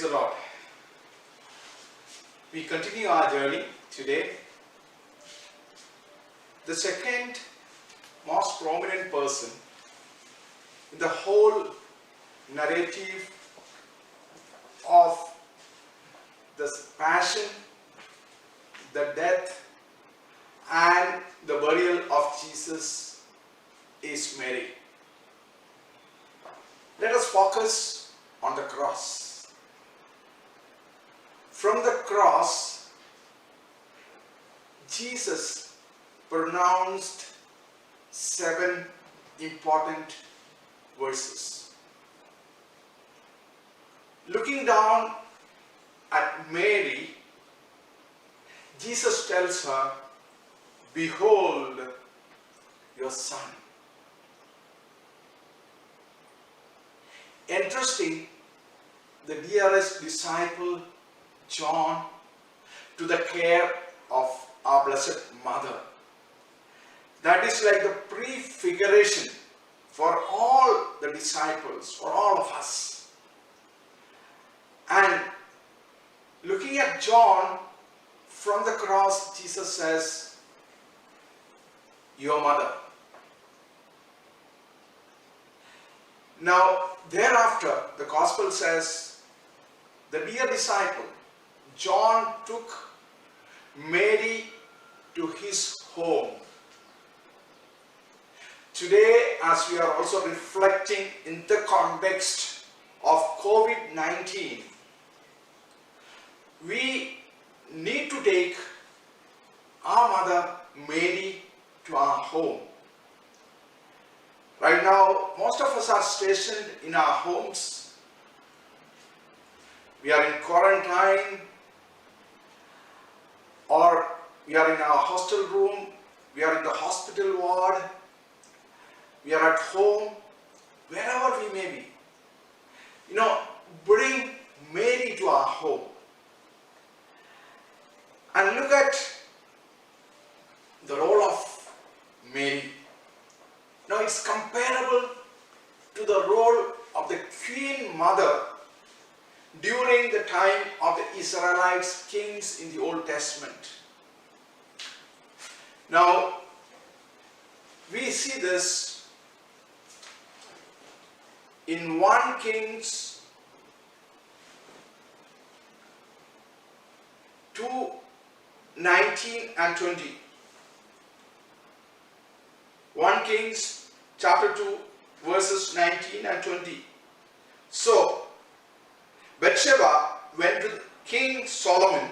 Praise the Lord. We continue our journey today. The second most prominent person in the whole narrative of the passion, the death, and the burial of Jesus is Mary. Let us focus on the cross. From the cross, Jesus pronounced 7 important verses. Looking down at Mary, Jesus tells her, "Behold your son." Entrusting the dearest disciple, John, to the care of our Blessed Mother. That is like the prefiguration for all the disciples, for all of us. And looking at John, from the cross, Jesus says, "Your mother." Now, thereafter, the Gospel says, the dear disciple, John, took Mary to his home. Today, as we are also reflecting in the context of COVID-19, we need to take our mother Mary to our home. Right now, most of us are stationed in our homes. We are in quarantine, or we are in our hostel room, we are in the hospital ward, we are at home, wherever we may be. Bring Mary to our home. And look at the role of Mary. Now it's comparable to the role of the Queen Mother during the time of the Israelites kings in the Old Testament. Now we see this in 1 Kings 2:19 and 20. 1 Kings chapter 2 verses 19 and 20. So Bathsheba went to King Solomon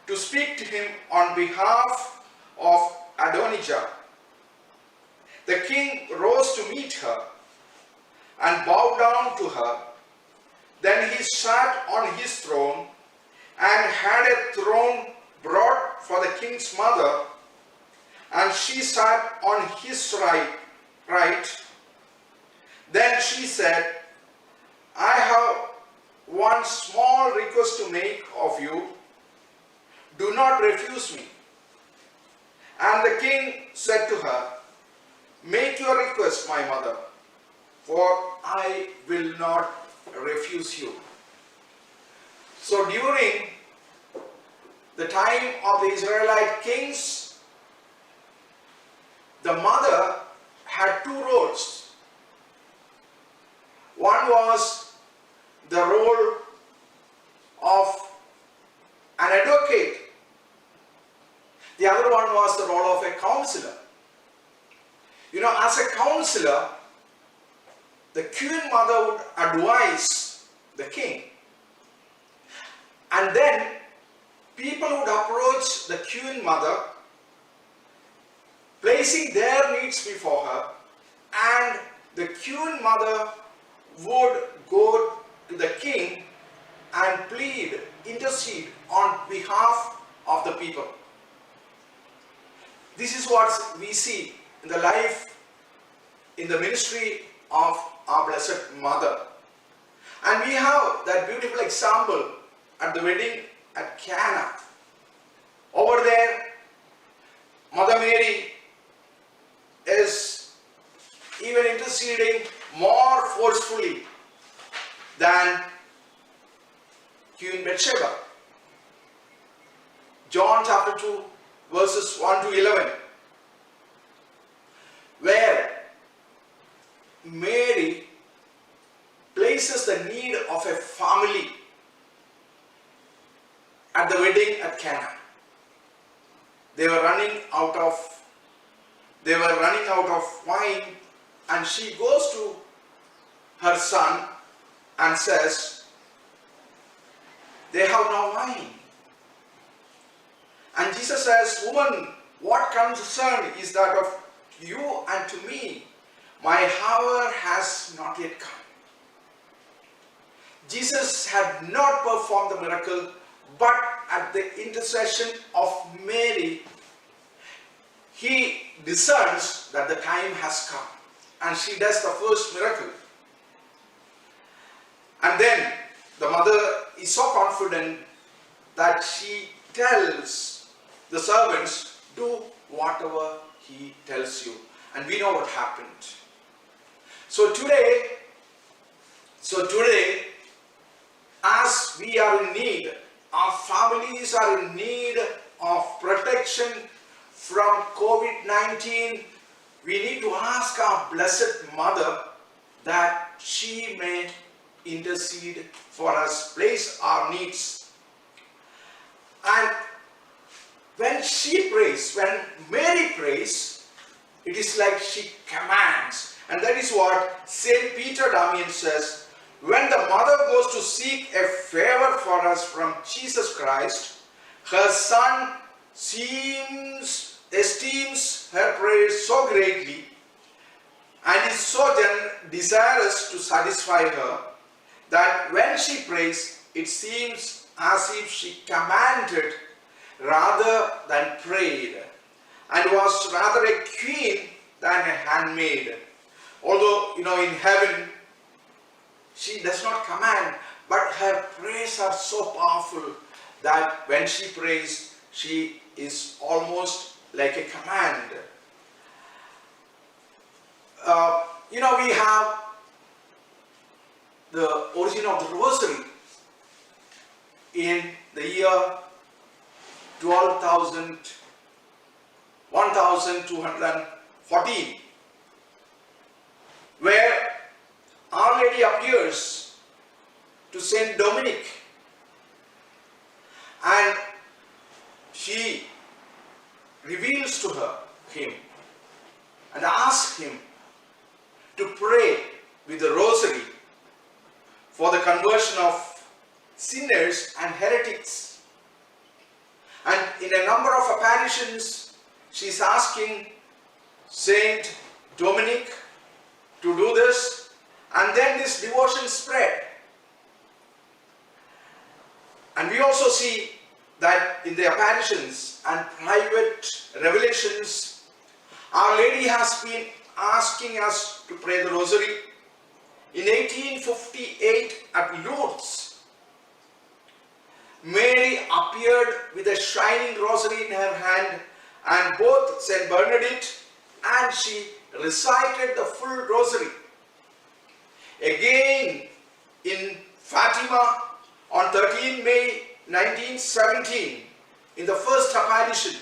to speak to him on behalf of Adonijah. The king rose to meet her and bowed down to her. Then he sat on his throne and had a throne brought for the king's mother, and she sat on his right. Then she said, "I have one small request to make of you. Do not refuse me." And the king said to her, "Make your request, my mother, for I will not refuse you." So during the time of the Israelite kings, the mother had 2 roles. One was the role of an advocate. The other one was the role of a counselor. As a counselor, the Queen Mother would advise the king. And then people would approach the Queen Mother, placing their needs before her, and the Queen Mother would go to the king and plead, intercede on behalf of the people. This is what we see in the life, in the ministry of our Blessed Mother. And we have that beautiful example at the wedding at Cana. Over there, Mother Mary is even interceding more forcefully than Queen Bathsheba. John chapter 2 verses 1 to 11, where Mary places the need of a family at the wedding at Cana. They were running out of wine, and she goes to her son and says, they have no wine. And Jesus says, woman, what concern is that of you and to me? My hour has not yet come. Jesus had not performed the miracle, but at the intercession of Mary, he discerns that the time has come, and she does the first miracle. And then the mother is so confident that she tells the servants, do whatever he tells you. And we know what happened. So today, as we are in need, our families are in need of protection from COVID-19, we need to ask our Blessed Mother that she may intercede for us, place our needs. And when she prays, when Mary prays, it is like she commands. And that is what St. Peter Damian says, when the mother goes to seek a favor for us from Jesus Christ, her son esteems her prayers so greatly and is so desirous to satisfy her that when she prays, it seems as if she commanded rather than prayed, and was rather a queen than a handmaid. Although, in heaven, she does not command, but her prayers are so powerful that when she prays, she is almost like a command. We have the origin of the rosary in the year 1214, where Our Lady appears to Saint Dominic, and she reveals to him and asks him to pray with the rosary for the conversion of sinners and heretics. And in a number of apparitions, she is asking Saint Dominic to do this, and then this devotion spread. And we also see that in the apparitions and private revelations, Our Lady has been asking us to pray the rosary. In 1858 at Lourdes, Mary appeared with a shining rosary in her hand, and both Saint Bernadette and she recited the full rosary. Again, in Fatima on 13 May 1917, in the first apparition,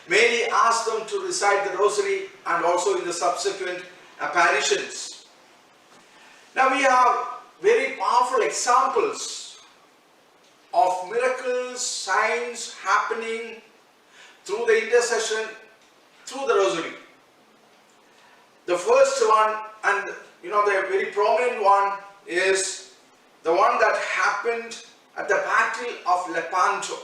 Mary asked them to recite the rosary, and also in the subsequent apparitions. Now we have very powerful examples of miracles, signs happening through the intercession, through the rosary. The first one, and the very prominent one, is the one that happened at the Battle of Lepanto.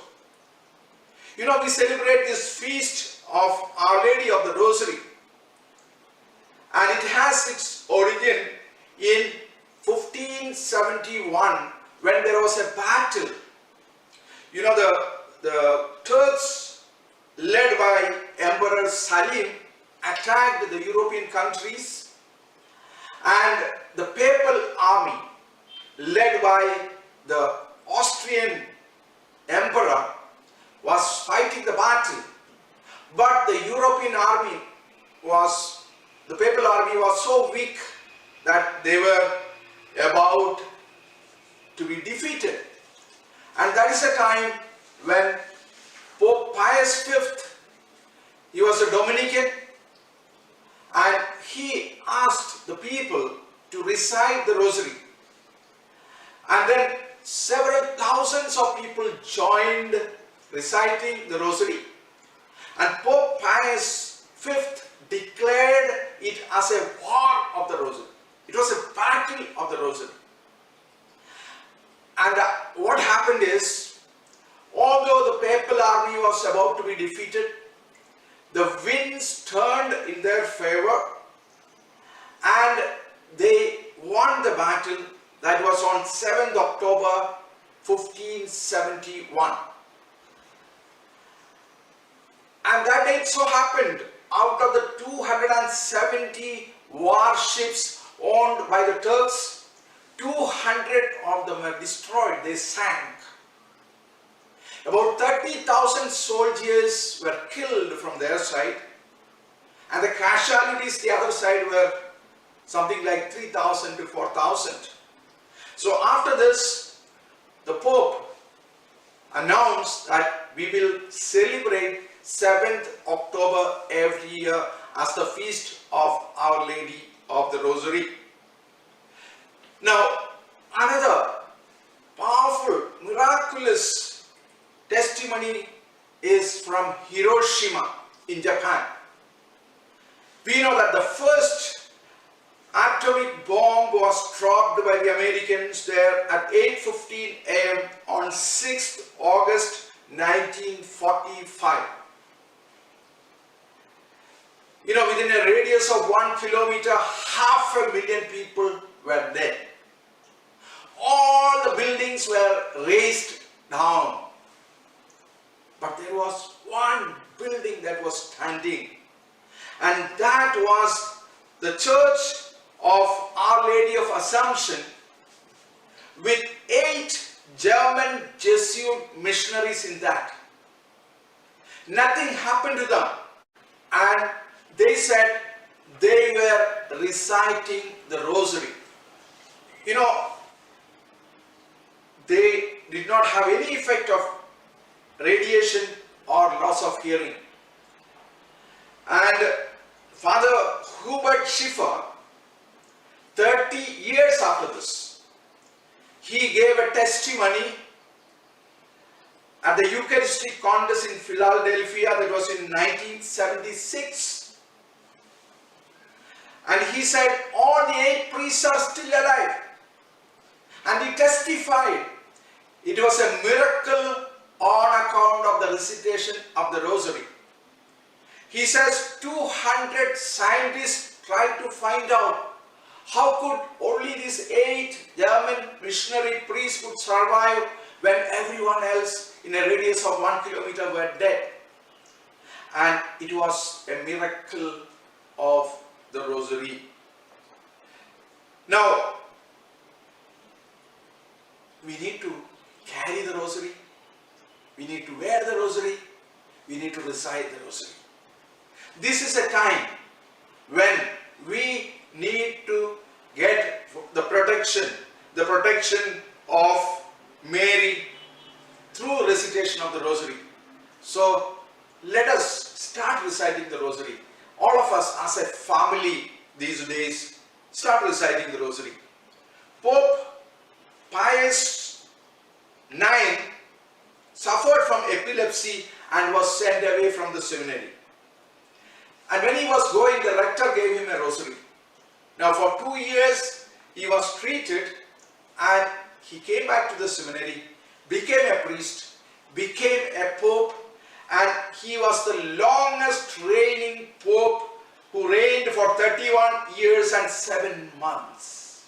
We celebrate this feast of Our Lady of the Rosary, and it has its origin in 1571, when there was a battle. The Turks, led by Emperor Salim, attacked the European countries, and the papal army, led by the Austrian emperor, was fighting the battle. But the European army the papal army was so weak that they were about to be defeated. And that is a time when Pope Pius V, he was a Dominican, and he asked the people to recite the rosary. And then several thousands of people joined reciting the rosary. And Pope Pius V declared it as a war of the rosary. It was a battle of the rosary. And what happened is, although the papal army was about to be defeated, the winds turned in their favor and they won the battle. That was on 7th October 1571. And that date so happened, out of the 270 warships owned by the Turks, 200 of them were destroyed, they sank. About 30,000 soldiers were killed from their side, and the casualties the other side were something like 3,000 to 4,000. So after this, the Pope announced that we will celebrate 7th October every year as the feast of Our Lady of the Rosary. Now, another powerful, miraculous testimony is from Hiroshima in Japan. We know that the first atomic bomb was dropped by the Americans there at 8:15 a.m. on 6th August 1945. You know, within a radius of 1 kilometer, 500,000 people were dead. All the buildings were razed down. But there was one building that was standing, and that was the Church of Our Lady of Assumption, with 8 German Jesuit missionaries in that. Nothing happened to them, and they said they were reciting the rosary. You know, they did not have any effect of radiation or loss of hearing. And Father Hubert Schiffer, 30 years after this, he gave a testimony at the Eucharistic contest in Philadelphia. That was in 1976. And he said all the 8 priests are still alive. And he testified it was a miracle on account of the recitation of the rosary. He says 200 scientists tried to find out how could only these 8 German missionary priests could survive when everyone else in a radius of 1 kilometer were dead. And it was a miracle of the rosary. Now, we need to carry the rosary. We need to wear the rosary. We need to recite the rosary. This is a time when we need to get the protection of Mary through recitation of the rosary. So let us start reciting the rosary. All of us as a family these days start reciting the rosary. Pope Pius IX suffered from epilepsy and was sent away from the seminary. And when he was going, the rector gave him a rosary. Now for 2 years he was treated, and he came back to the seminary, became a priest, became a pope, and he was the longest reigning pope who reigned for 31 years and 7 months.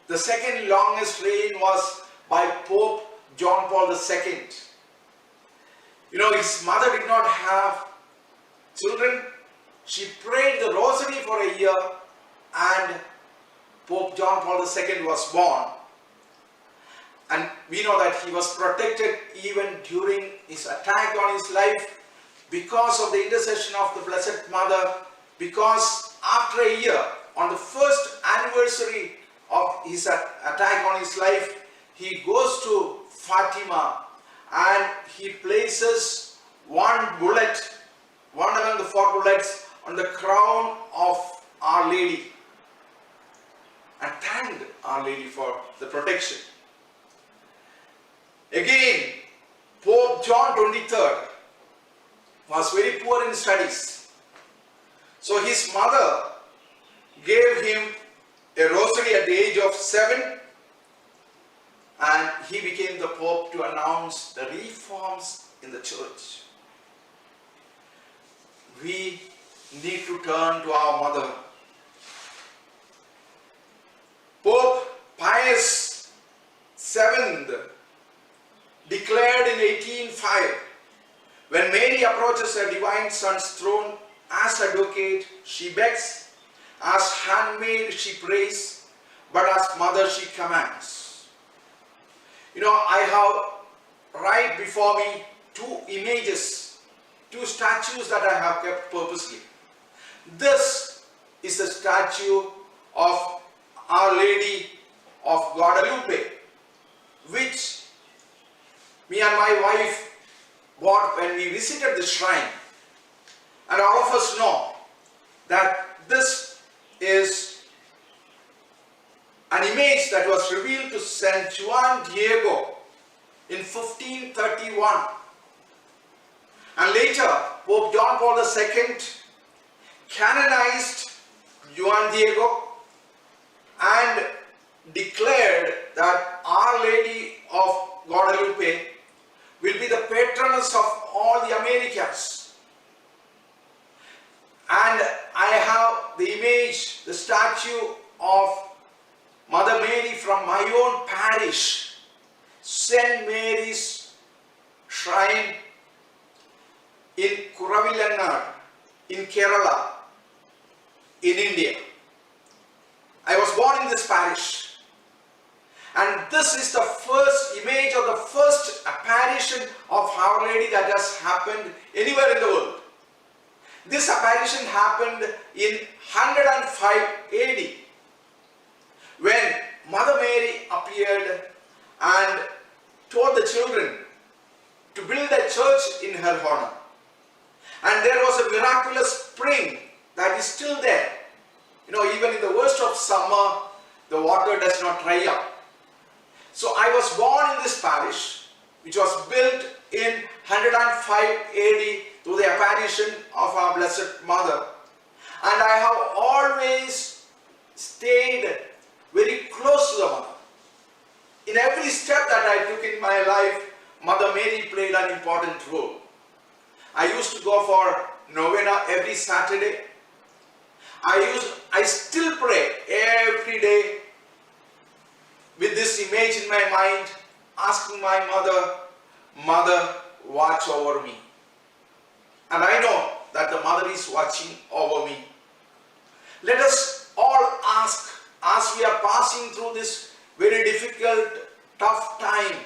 The second longest reign was by Pope John Paul II. You know, his mother did not have children. She prayed the rosary for a year, and Pope John Paul II was born. And we know that he was protected even during his attack on his life because of the intercession of the Blessed Mother, because after a year, on the first anniversary of his attack on his life, he goes to Fatima and he places one bullet, one among the 4 bullets, on the crown of Our Lady and thanked Our Lady for the protection. Again, Pope John 23rd was very poor in studies. So his mother gave him a rosary at the age of 7, and he became the Pope to announce the reforms in the church. We need to turn to our mother. Pope Pius VII declared in 1805, when Mary approaches her divine son's throne as advocate, she begs, as handmaid she prays, but as mother she commands. You know, I have right before me 2 images, 2 statues that I have kept purposely. This is a statue of Our Lady of Guadalupe, which me and my wife bought when we visited the shrine. And all of us know that this is an image that was revealed to Saint Juan Diego in 1531. And later, Pope John Paul II canonized Juan Diego and declared that Our Lady of Guadalupe will be the patroness of all the Americas. And I have the image, the statue of Mother Mary from my own parish, St. Mary's Shrine in Kuravilanad, in Kerala, in India. I was born in this parish, and this is the first image of the first apparition of Our Lady that has happened anywhere in the world. This apparition happened in 105 AD when Mother Mary appeared and told the children to build a church in her honor. And there was a miraculous spring that is still there. You know, even in the worst of summer, the water does not dry up. So I was born in this parish, which was built in 105 AD through the apparition of our Blessed Mother. And I have always stayed very close to the Mother. In every step that I took in my life, Mother Mary played an important role. I used to go for novena every Saturday. I still pray every day with this image in my mind, asking my mother, Mother, watch over me. And I know that the Mother is watching over me. Let us all ask, as we are passing through this very difficult, tough time,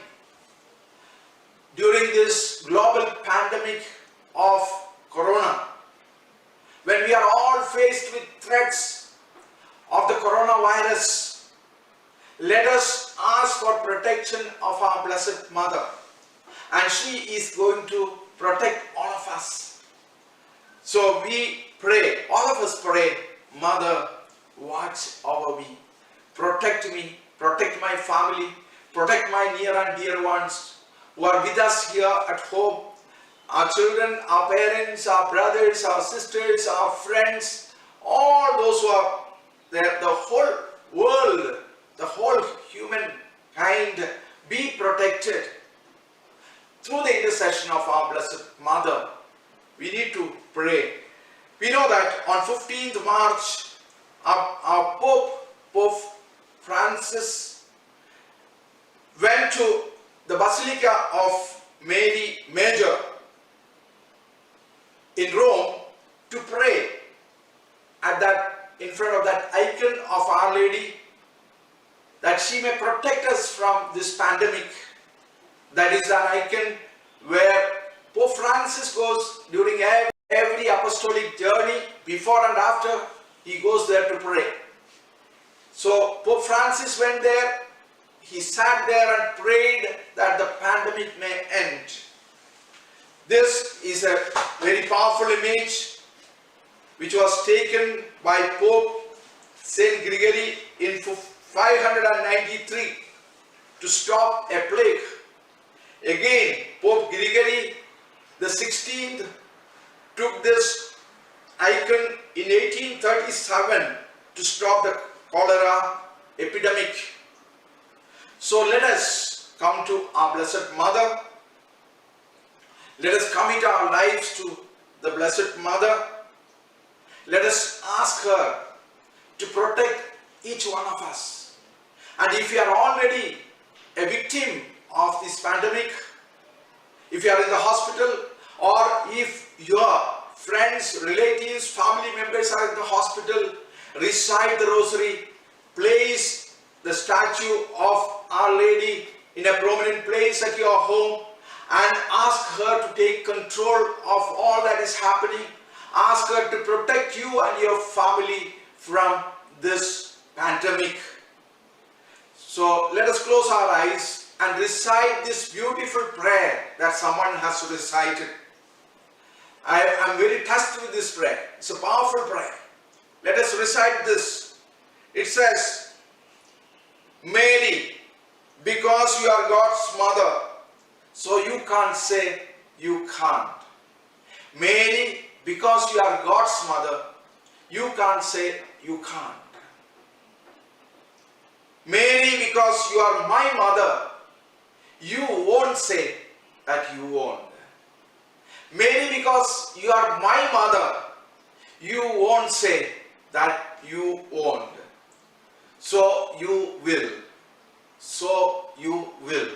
during this global pandemic of Corona, when we are all faced with threats of the coronavirus, let us ask for protection of our Blessed Mother, and she is going to protect all of us. So we pray, all of us pray, Mother, watch over me, protect my family, protect my near and dear ones who are with us here at home, our children, our parents, our brothers, our sisters, our friends, all those who are there, the whole world, the whole humankind, be protected through the intercession of our Blessed Mother. We need to pray. We know that on 15th March, our Pope Francis went to the Basilica of Mary Major in Rome to pray in front of that icon of Our Lady, that she may protect us from this pandemic. That is an icon where Pope Francis goes during every apostolic journey, before and after, he goes there to pray. So Pope Francis went there, he sat there and prayed that the pandemic may end. This is a very powerful image which was taken by Pope Saint Gregory in 593 to stop a plague. Again, Pope Gregory the 16th took this icon in 1837 to stop the cholera epidemic. So let us come to our Blessed Mother. Let us commit our lives to the Blessed Mother. Let us ask her to protect each one of us. And if you are already a victim of this pandemic, if you are in the hospital, or if your friends, relatives, family members are in the hospital, recite the rosary, place the statue of Our Lady in a prominent place at your home, and ask her to take control of all that is happening. Ask her to protect you and your family from this pandemic. So let us close our eyes and recite this beautiful prayer that someone has recited. I am very touched with this prayer. It's a powerful prayer. Let us recite this. It says, Mary, because you are God's mother, so you can't say you can't. Mary, because you are God's mother, you can't say you can't. Mary, because you are my mother, you won't say that you won't. Mary, because you are my mother, you won't say that you won't. So you will. So you will.